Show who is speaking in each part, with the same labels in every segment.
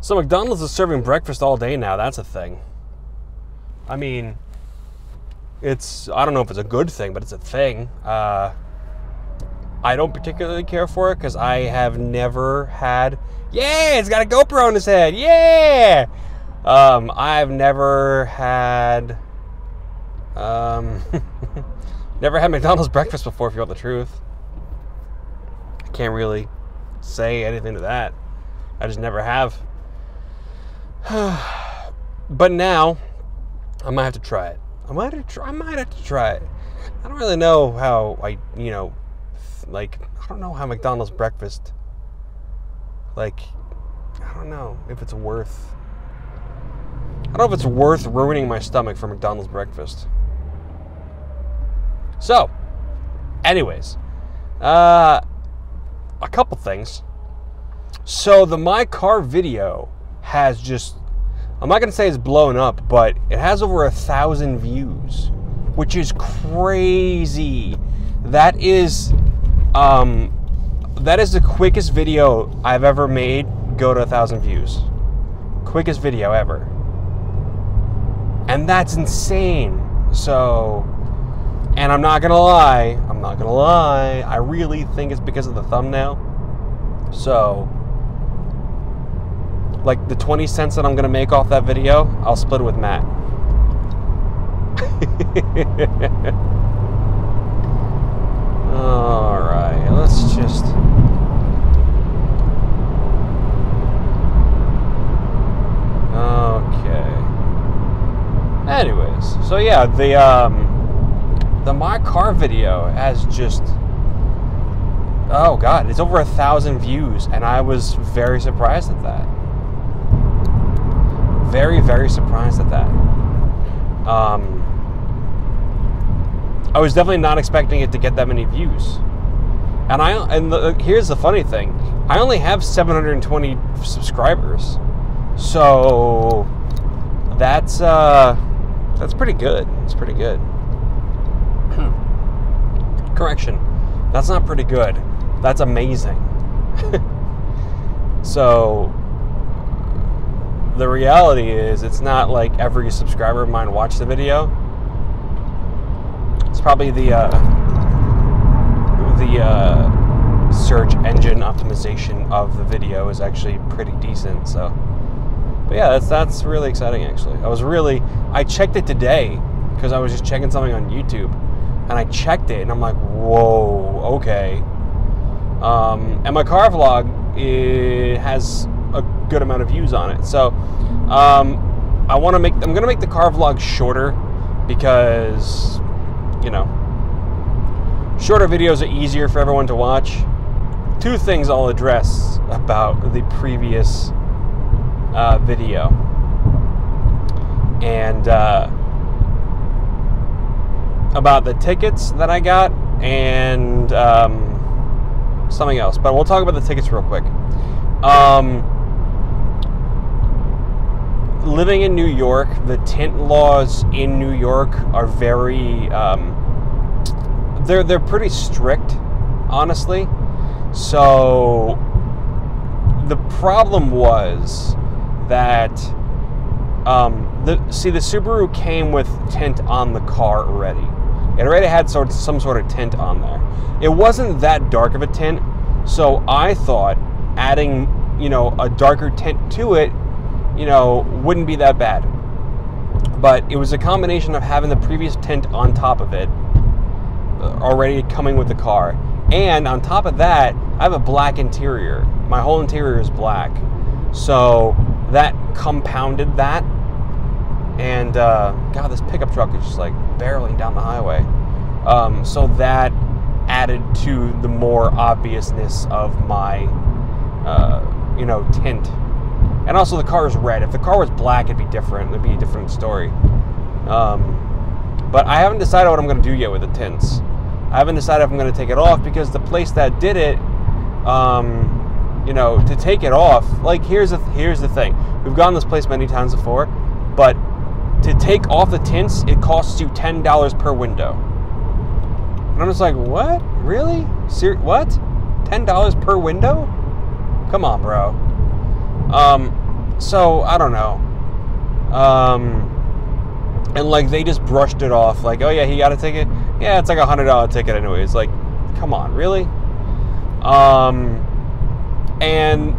Speaker 1: So McDonald's is serving breakfast all day now. That's a thing. I mean, I don't know if it's a good thing, but it's a thing. I don't particularly care for it because I have never had... Yeah, it's got a GoPro on his head. Yeah! I've never had... never had McDonald's breakfast before, if you want the truth. I can't really say anything to that. I just never have. But now, I might have to try it. I might have to try it. I don't really know how I don't know how McDonald's breakfast, I don't know if it's worth... I don't know if it's worth ruining my stomach for McDonald's breakfast. So, anyways, a couple things. So the My Car video has just, I'm not going to say it's blown up, but it has over 1,000 views, which is crazy. That is the quickest video I've ever made go to 1,000 views. Quickest video ever. And that's insane. So, and I'm not gonna lie, I really think it's because of the thumbnail. So, like the 20 cents that I'm gonna make off that video, I'll split it with Matt. Alright, let's just... Okay. Anyways, so yeah, the My Car video has just, oh god, it's over 1,000 views, and I was very surprised at that. Very, very surprised at that. I was definitely not expecting it to get that many views. And here's the funny thing, I only have 720 subscribers, so that's pretty good. It's pretty good. Correction, that's not pretty good. That's amazing. So the reality is, it's not like every subscriber of mine watched the video. It's probably the search engine optimization of the video is actually pretty decent. So, but yeah, that's really exciting. Actually, I checked it today because I was just checking something on YouTube, and I checked it, and I'm like, whoa, okay. And my car vlog, it has a good amount of views on it. So, I'm gonna make the car vlog shorter because, you know, shorter videos are easier for everyone to watch. Two things I'll address about the previous video, and about the tickets that I got, and something else, but we'll talk about the tickets real quick. Living in New York, the tint laws in New York are very they're pretty strict, honestly. So the problem was that the Subaru came with tint on the car already. It already had some sort of tint on there. It wasn't that dark of a tint, so I thought adding, you know, a darker tint to it, you know, wouldn't be that bad. But it was a combination of having the previous tint on top of it, already coming with the car. And on top of that, I have a black interior. My whole interior is black. So that compounded that. And God, this pickup truck is just like barreling down the highway. So that added to the more obviousness of my, you know, tint. And also the car is red. If the car was black, it'd be different. It'd be a different story. But I haven't decided what I'm going to do yet with the tints. I haven't decided if I'm going to take it off, because the place that did it, you know, to take it off, like, here's the thing. We've gone to this place many times before, but to take off the tints, it costs you $10 per window. And I'm just like, what? Really? What? $10 per window? Come on, bro. So, I don't know. And like they just brushed it off, like, oh yeah, he got a ticket. Yeah, it's like $100 ticket anyway. It's like, come on, really? And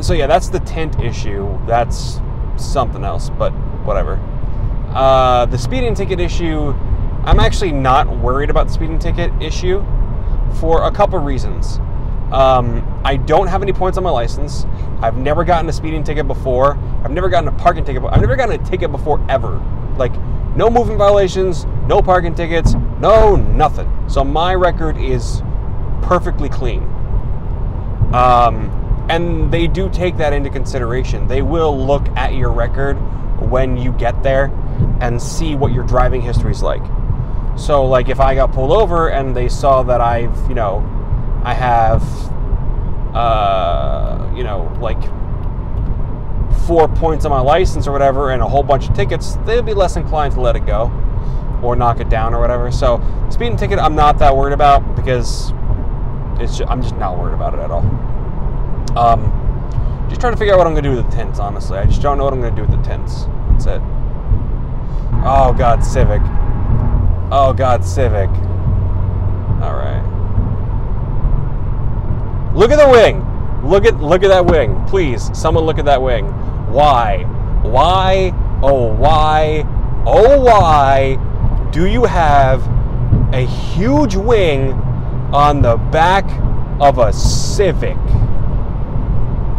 Speaker 1: so yeah, that's the tint issue. That's something else, but whatever. The speeding ticket issue, I'm actually not worried about the speeding ticket issue for a couple reasons. I don't have any points on my license. I've never gotten a speeding ticket before. I've never gotten a parking ticket. I've never gotten a ticket before ever. Like, no moving violations, no parking tickets, no nothing. So my record is perfectly clean. And they do take that into consideration. They will look at your record when you get there and see what your driving history is like. So, like, if I got pulled over and they saw that I have, like 4 points on my license or whatever and a whole bunch of tickets, they'd be less inclined to let it go or knock it down or whatever. So, speeding ticket, I'm not that worried about because I'm just not worried about it at all. Just trying to figure out what I'm going to do with the tints, honestly. I just don't know what I'm going to do with the tints. That's it. Oh, God, Civic. Oh, God, Civic. All right. Look at the wing. Look at that wing. Please, someone look at that wing. Why? Why? Oh, why? Oh, why do you have a huge wing on the back of a Civic?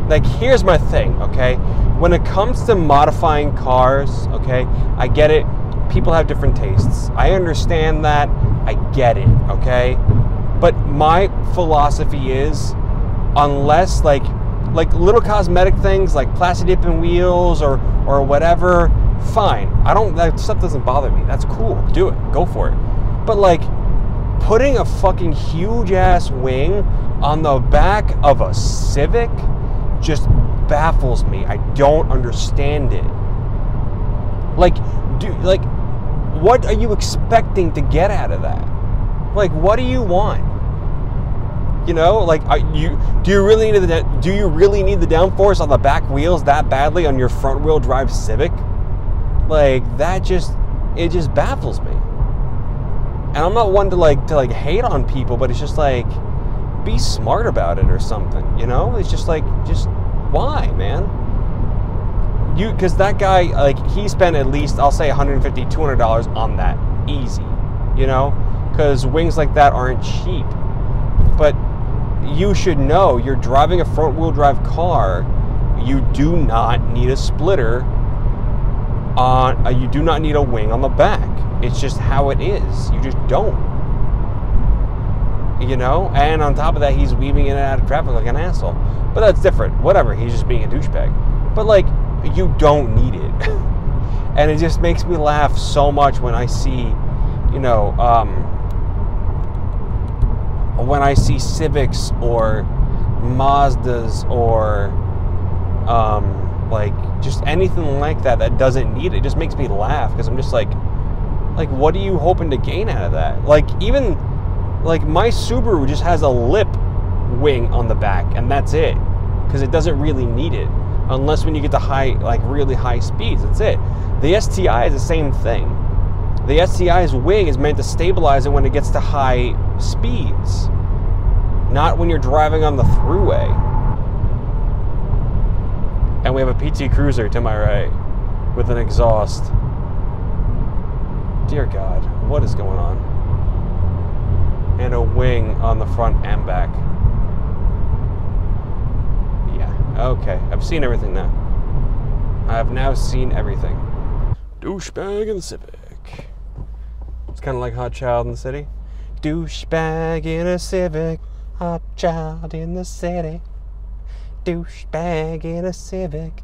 Speaker 1: Like, here's my thing, okay? When it comes to modifying cars, okay, I get it. People have different tastes. I understand that. I get it, okay? But my philosophy is, unless like little cosmetic things like plastic dipping wheels or whatever, fine. That stuff doesn't bother me. That's cool. Do it. Go for it. But like putting a fucking huge ass wing on the back of a Civic just baffles me. I don't understand it. Like, what are you expecting to get out of that? Like, what do you want? You know, like, do you really need the downforce on the back wheels that badly on your front wheel drive Civic? Like, it just baffles me. And I'm not one to hate on people, but it's just like, be smart about it or something, you know? It's just like, why, man? Because that guy, like, he spent at least, I'll say $150, $200 on that, easy, you know? Because wings like that aren't cheap. But you should know, you're driving a front-wheel drive car, you do not need a splitter on, you do not need a wing on the back. It's just how it is. You just don't. You know? And on top of that, he's weaving in and out of traffic like an asshole. But that's different. Whatever, he's just being a douchebag. But, like, you don't need it. And it just makes me laugh so much when I see, you know, when I see Civics or Mazdas or like just anything like that doesn't need it. It just makes me laugh because I'm just like what are you hoping to gain out of that? Like, even like my Subaru just has a lip wing on the back and that's it, because it doesn't really need it unless when you get to really high speeds. That's it. The STI is the same thing. The STI's wing is meant to stabilize it when it gets to high speeds, not when you're driving on the thruway. And we have a PT Cruiser to my right with an exhaust. Dear God, what is going on? And a wing on the front and back. Yeah, okay. I've seen everything now. I have now seen everything. Douchebag in the Civic. It's kind of like Hot Child in the City. Douchebag in a Civic. Hot child in the city. Douchebag in a Civic.